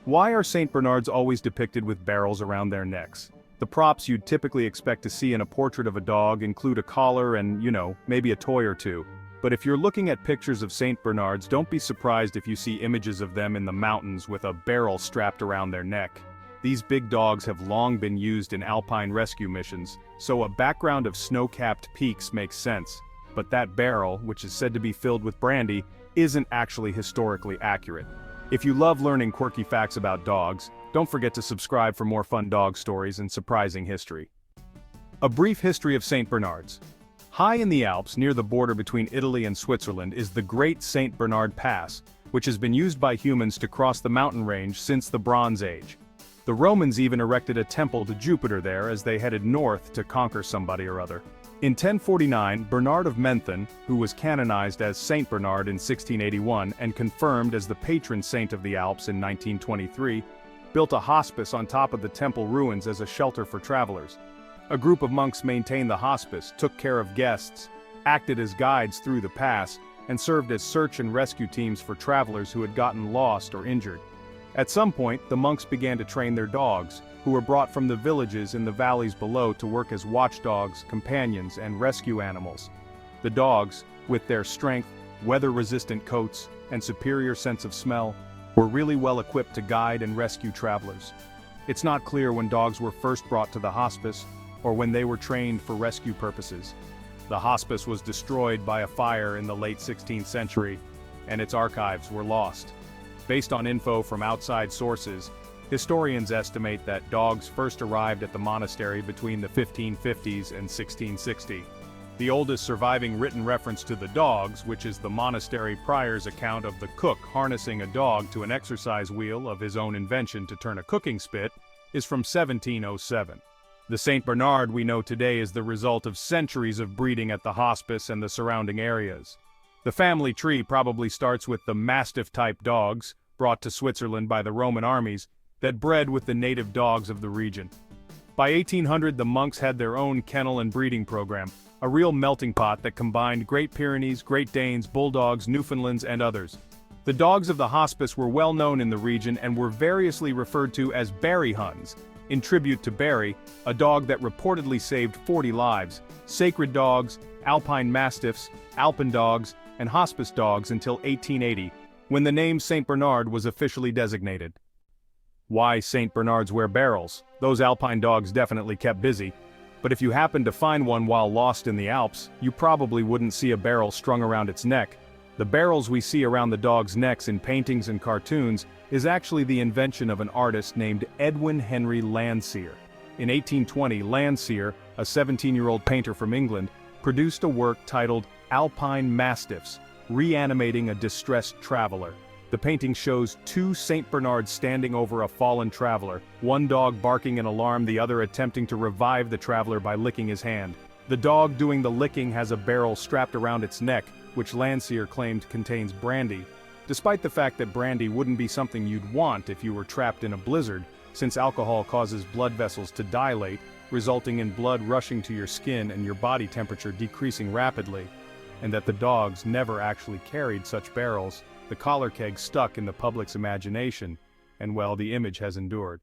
Why are St. Bernards always depicted with barrels around their necks? The props you'd typically expect to see in a portrait of a dog include a collar and, maybe a toy or two. But if you're looking at pictures of St. Bernards, don't be surprised if you see images of them in the mountains with a barrel strapped around their neck. These big dogs have long been used in alpine rescue missions, so a background of snow-capped peaks makes sense. But that barrel, which is said to be filled with brandy, isn't actually historically accurate. If you love learning quirky facts about dogs, don't forget to subscribe for more fun dog stories and surprising history. A brief history of St. Bernards. High in the Alps near the border between Italy and Switzerland is the Great St. Bernard Pass, which has been used by humans to cross the mountain range since the Bronze Age. The Romans even erected a temple to Jupiter there as they headed north to conquer somebody or other. In 1049, Bernard of Menthon, who was canonized as Saint Bernard in 1681 and confirmed as the patron saint of the Alps in 1923, built a hospice on top of the temple ruins as a shelter for travelers. A group of monks maintained the hospice, took care of guests, acted as guides through the pass, and served as search and rescue teams for travelers who had gotten lost or injured. At some point, the monks began to train their dogs, who were brought from the villages in the valleys below to work as watchdogs, companions, and rescue animals. The dogs, with their strength, weather-resistant coats, and superior sense of smell, were really well equipped to guide and rescue travelers. It's not clear when dogs were first brought to the hospice, or when they were trained for rescue purposes. The hospice was destroyed by a fire in the late 16th century, and its archives were lost. Based on info from outside sources, historians estimate that dogs first arrived at the monastery between the 1550s and 1660. The oldest surviving written reference to the dogs, which is the monastery prior's account of the cook harnessing a dog to an exercise wheel of his own invention to turn a cooking spit, is from 1707. The St. Bernard we know today is the result of centuries of breeding at the hospice and the surrounding areas. The family tree probably starts with the Mastiff-type dogs, brought to Switzerland by the Roman armies, that bred with the native dogs of the region. By 1800, the monks had their own kennel and breeding program, a real melting pot that combined Great Pyrenees, Great Danes, Bulldogs, Newfoundlands, and others. The dogs of the hospice were well known in the region and were variously referred to as Barry Huns, in tribute to Barry, a dog that reportedly saved 40 lives, sacred dogs, alpine mastiffs, alpen dogs, and hospice dogs until 1880, when the name St. Bernard was officially designated. Why St. Bernards wear barrels? Those alpine dogs definitely kept busy. But if you happened to find one while lost in the Alps, you probably wouldn't see a barrel strung around its neck. The barrels we see around the dogs' necks in paintings and cartoons is actually the invention of an artist named Edwin Henry Landseer. In 1820, Landseer, a 17-year-old painter from England, produced a work titled Alpine Mastiffs, reanimating a distressed traveler. The painting shows two St. Bernards standing over a fallen traveler, one dog barking in alarm, the other attempting to revive the traveler by licking his hand. The dog doing the licking has a barrel strapped around its neck, which Landseer claimed contains brandy. Despite the fact that brandy wouldn't be something you'd want if you were trapped in a blizzard, since alcohol causes blood vessels to dilate, resulting in blood rushing to your skin and your body temperature decreasing rapidly, and that the dogs never actually carried such barrels, the collar keg stuck in the public's imagination, and well, the image has endured.